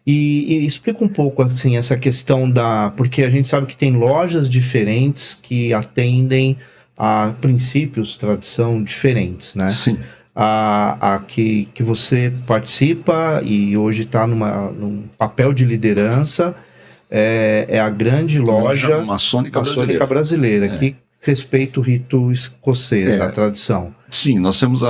E explica um pouco, assim, essa questão porque a gente sabe que tem lojas diferentes que atendem a princípios, tradição diferentes, né? Sim. A que você participa e hoje está num papel de liderança é a grande loja maçônica brasileira que respeita o rito escocês, a tradição. Sim, nós temos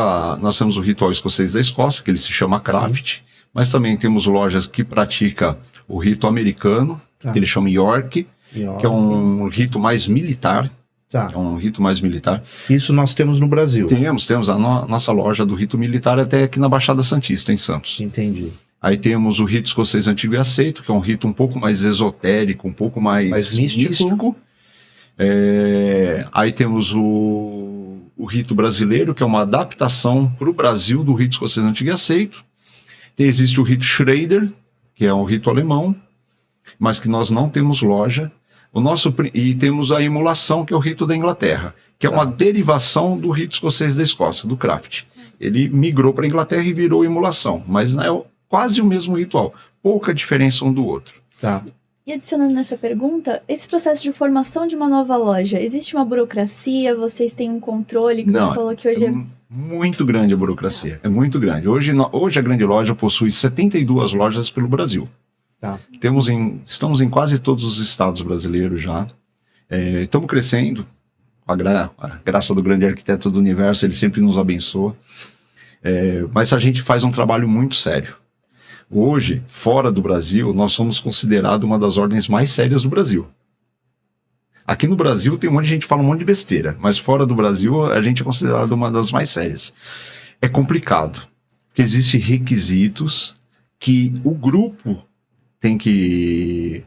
o ritual escocês da Escócia, que ele se chama Craft, sim, mas também temos lojas que praticam o rito americano, que ele chama York, que é um rito mais militar. Tá. É um rito mais militar. Isso nós temos no Brasil. Temos a nossa loja do rito militar até aqui na Baixada Santista, em Santos. Entendi. Aí temos o rito escocês antigo e aceito, que é um rito um pouco mais esotérico, um pouco mais místico. Aí temos o rito brasileiro, que é uma adaptação para o Brasil do rito escocês antigo e aceito. Existe o rito Schrader, que é um rito alemão, mas que nós não temos loja. E temos a emulação, que é o rito da Inglaterra, que é uma derivação do rito escocês da Escócia, do Craft. Ele migrou para a Inglaterra e virou emulação, mas é quase o mesmo ritual, pouca diferença um do outro. Tá. E adicionando nessa pergunta, esse processo de formação de uma nova loja, existe uma burocracia? Vocês têm um controle? Que não, você falou que hoje muito grande a burocracia, é muito grande. Hoje a grande loja possui 72 lojas pelo Brasil. Tá. Estamos em quase todos os estados brasileiros já. Estamos crescendo. A graça do grande arquiteto do universo, ele sempre nos abençoa. Mas a gente faz um trabalho muito sério. Hoje, fora do Brasil, nós somos considerados uma das ordens mais sérias do Brasil. Aqui no Brasil tem um monte de gente que fala um monte de besteira, mas fora do Brasil a gente é considerado uma das mais sérias. É complicado, porque existem requisitos que o grupo tem que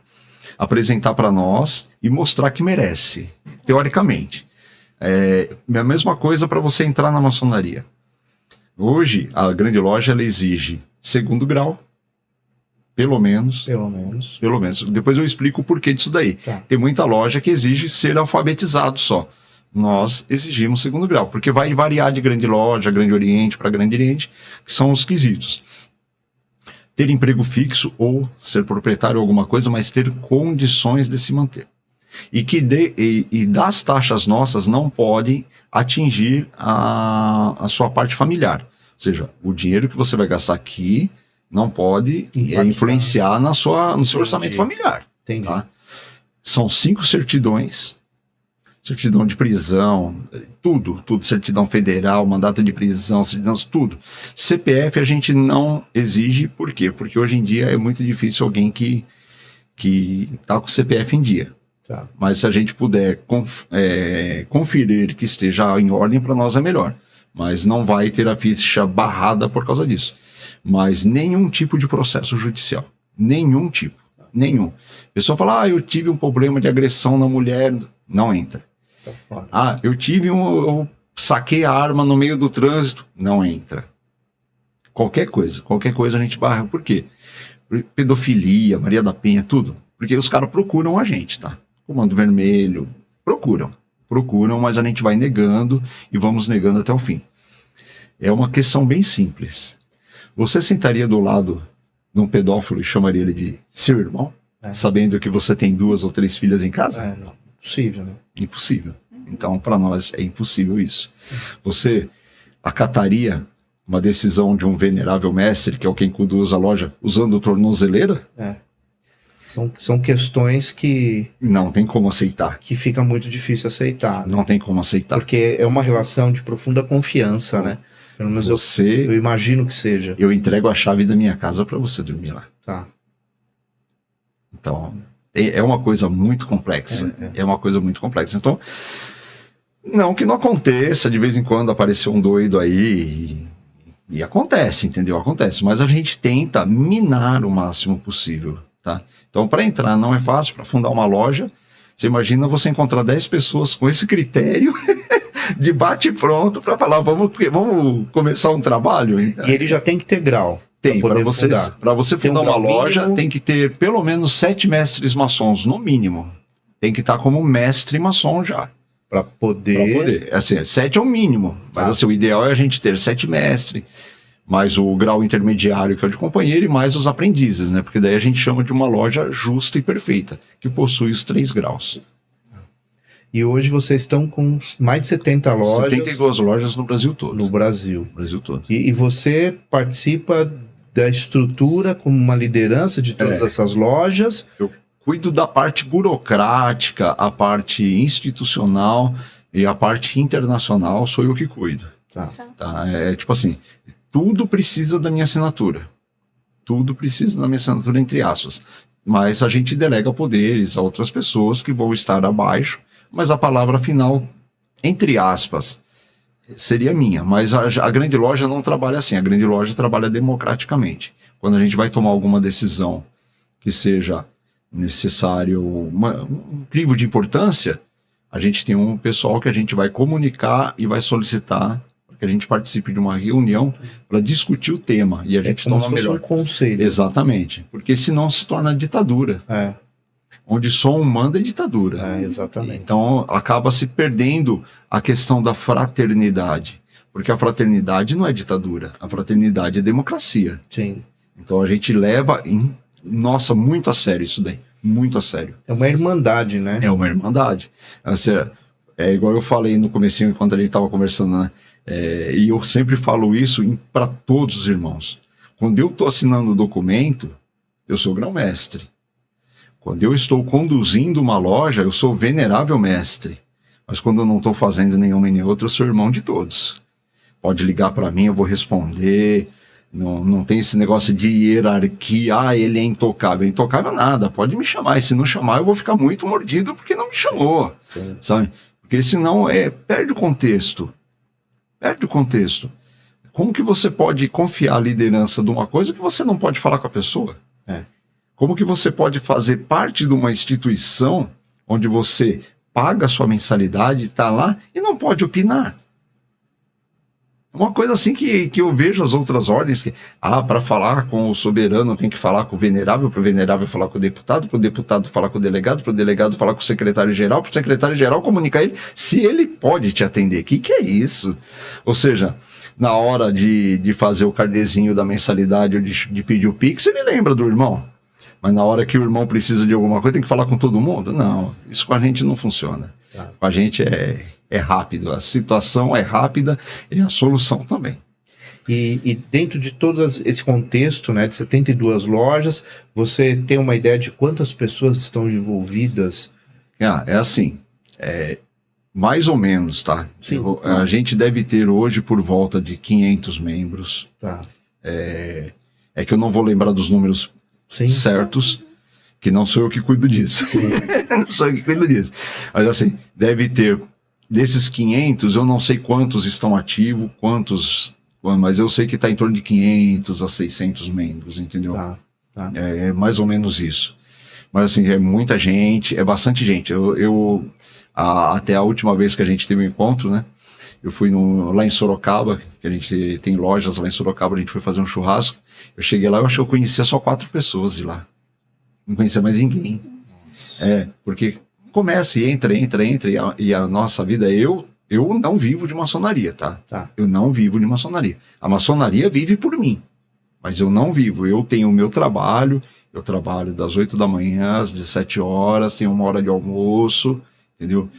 apresentar para nós e mostrar que merece, teoricamente. É a mesma coisa para você entrar na maçonaria. Hoje, a grande loja ela exige 2º grau, pelo menos. Depois eu explico o porquê disso daí. Tá. Tem muita loja que exige ser alfabetizado só. Nós exigimos 2º grau, porque vai variar de grande loja, grande oriente para grande oriente, que são os quesitos. Ter emprego fixo ou ser proprietário ou alguma coisa, mas ter condições de se manter. E das taxas nossas não pode atingir a sua parte familiar. Ou seja, o dinheiro que você vai gastar aqui não pode influenciar no seu orçamento familiar. Entendi. Tá? São 5 certidões. Certidão de prisão, tudo, certidão federal, mandato de prisão, certidão, tudo. CPF a gente não exige, por quê? Porque hoje em dia é muito difícil alguém que está com o CPF em dia. Tá. Mas se a gente puder conferir que esteja em ordem, para nós é melhor. Mas não vai ter a ficha barrada por causa disso. Mas nenhum tipo de processo judicial. Nenhum tipo. Nenhum. A pessoa fala, eu tive um problema de agressão na mulher. Não entra. Eu saquei a arma no meio do trânsito. Não entra. Qualquer coisa a gente barra. Por quê? Pedofilia, Maria da Penha, tudo. Porque os caras procuram a gente, tá? Comando Vermelho, procuram, mas a gente vai negando e vamos negando até o fim. É uma questão bem simples. Você sentaria do lado de um pedófilo e chamaria ele de seu irmão? Sabendo que você tem 2 ou 3 filhas em casa? Não. Impossível, né? Impossível. Então, para nós, é impossível isso. Você acataria uma decisão de um venerável mestre, que é o quem conduz a loja, usando tornozeleira? São questões que... Não tem como aceitar. Que fica muito difícil aceitar. Não tem como aceitar. Porque é uma relação de profunda confiança, né? Pelo menos eu imagino que seja. Eu entrego a chave da minha casa para você dormir lá. Tá. Então, é uma coisa muito complexa. É uma coisa muito complexa. Então, não que não aconteça, de vez em quando aparecer um doido aí e acontece, entendeu? Acontece. Mas a gente tenta minar o máximo possível, tá? Então, para entrar não é fácil, para fundar uma loja, você imagina você encontrar 10 pessoas com esse critério de bate pronto para falar, vamos começar um trabalho. Então. E ele já tem que ter grau. Tem, para você fundar uma loja, mínimo. Tem que ter pelo menos 7 mestres maçons, no mínimo. Tem que estar como mestre maçom já. Para poder... Assim, 7 é o mínimo, mas assim, o ideal é a gente ter 7 mestres. mais o grau intermediário, que é o de companheiro, e mais os aprendizes, né? Porque daí a gente chama de uma loja justa e perfeita, que possui os 3 graus. E hoje vocês estão com mais de 70 lojas 72 lojas no Brasil todo. no Brasil. Brasil todo. E você participa da estrutura como uma liderança de todas essas lojas? Eu cuido da parte burocrática, a parte institucional e a parte internacional sou eu que cuido. Tá. Tá? É tipo assim, tudo precisa da minha assinatura. Tudo precisa da minha assinatura, entre aspas. Mas a gente delega poderes a outras pessoas que vão estar abaixo, mas a palavra final, entre aspas, seria minha. Mas a grande loja não trabalha assim. A grande loja trabalha democraticamente. Quando a gente vai tomar alguma decisão que seja necessário, um crivo de importância, a gente tem um pessoal que a gente vai comunicar e vai solicitar que a gente participe de uma reunião para discutir o tema e a gente como toma se fosse melhor. um conselho. Exatamente, porque senão se torna ditadura. Onde só um manda é ditadura. Exatamente. Então acaba se perdendo a questão da fraternidade, porque a fraternidade não é ditadura, a fraternidade é democracia. Sim. Então a gente leva, muito a sério isso daí, muito a sério. É uma irmandade, né? É uma irmandade. É igual eu falei no comecinho, enquanto a gente estava conversando, né? E eu sempre falo isso para todos os irmãos. Quando eu estou assinando o documento, eu sou grão-mestre. Quando eu estou conduzindo uma loja, eu sou venerável mestre. Mas quando eu não estou fazendo nenhuma e nem outra, eu sou irmão de todos. Pode ligar para mim, eu vou responder. Não tem esse negócio de hierarquia, ele é intocável. Intocável nada, pode me chamar. E se não chamar, eu vou ficar muito mordido porque não me chamou. Sim. Sabe? Porque senão perde o contexto. Perde o contexto. Como que você pode confiar a liderança de uma coisa que você não pode falar com a pessoa? Como que você pode fazer parte de uma instituição onde você paga a sua mensalidade, está lá e não pode opinar? Uma coisa assim que eu vejo as outras ordens, que para falar com o soberano tem que falar com o venerável, para o venerável falar com o deputado falar com o delegado, para o delegado falar com o secretário-geral, para o secretário-geral comunicar ele se ele pode te atender. Que é isso? Ou seja, na hora de fazer o carnezinho da mensalidade ou de pedir o Pix, ele lembra do irmão. Mas na hora que o irmão precisa de alguma coisa, tem que falar com todo mundo? Não, isso com a gente não funciona. Com a gente é rápido, a situação é rápida e a solução também. E dentro de todo esse contexto, né, de 72 lojas, você tem uma ideia de quantas pessoas estão envolvidas? É assim, mais ou menos, tá? Sim. A gente deve ter hoje por volta de 500 membros. Tá. É que eu não vou lembrar dos números certos, que não sou eu que cuido disso. Não sou eu que cuido disso. Mas assim, deve ter, desses 500, eu não sei quantos estão ativos, mas eu sei que está em torno de 500 a 600 membros, entendeu? Tá. É mais ou menos isso. Mas assim, é muita gente, é bastante gente. Até a última vez que a gente teve um encontro, né? Eu fui lá em Sorocaba, que a gente tem lojas lá em Sorocaba, a gente foi fazer um churrasco. Eu cheguei lá, eu acho que eu conhecia só 4 pessoas de lá. Não conhecia mais ninguém. Nossa. Porque começa e entra, e a nossa vida, eu não vivo de maçonaria, tá? Eu não vivo de maçonaria. A maçonaria vive por mim, mas eu não vivo. Eu tenho o meu trabalho, eu trabalho das 8 da manhã às 17 horas, tenho 1 hora de almoço, entendeu?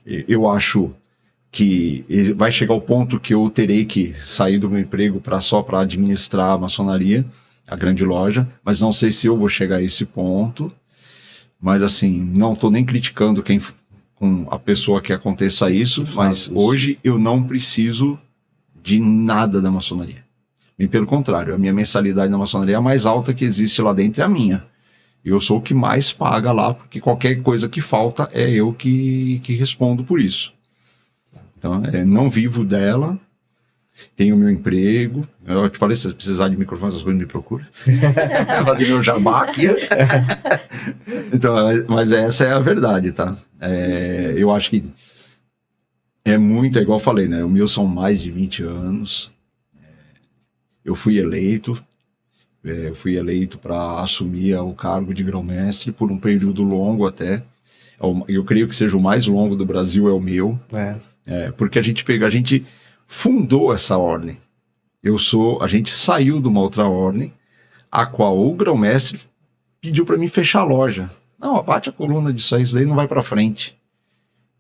Eu acho que vai chegar o ponto que eu terei que sair do meu emprego só para administrar a maçonaria, a grande loja, mas não sei se eu vou chegar a esse ponto. Mas assim, não estou nem criticando com a pessoa que aconteça isso, mas hoje eu não preciso de nada da maçonaria. E pelo contrário, a minha mensalidade na maçonaria é a mais alta que existe lá dentro, é a minha. Eu sou o que mais paga lá, porque qualquer coisa que falta é eu que respondo por isso. Então, não vivo dela, tenho meu emprego. Eu te falei, se você precisar de microfone, essas coisas, me procura. Fazer meu jabá aqui. Então, mas essa é a verdade, tá? Eu acho que é igual eu falei, né? O meu são mais de 20 anos. Eu fui eleito. Para assumir o cargo de grão-mestre por um período longo até. Eu creio que seja o mais longo do Brasil, é o meu. Porque a gente fundou essa ordem. A gente saiu de uma outra ordem, a qual o grão-mestre pediu para mim fechar a loja. Não, abate a coluna disso aí, isso daí não vai para frente.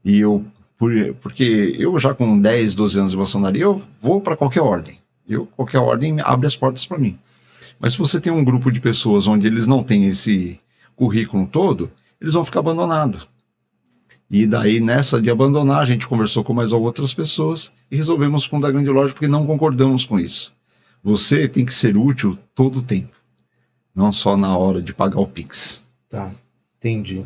E porque eu já com 10, 12 anos de maçonaria, eu vou para qualquer ordem. Qualquer ordem abre as portas para mim. Mas se você tem um grupo de pessoas onde eles não têm esse currículo todo, eles vão ficar abandonados. E daí, nessa de abandonar, a gente conversou com mais outras pessoas e resolvemos fundar a Grande Loja porque não concordamos com isso. Você tem que ser útil todo o tempo, não só na hora de pagar o Pix. Tá, entendi.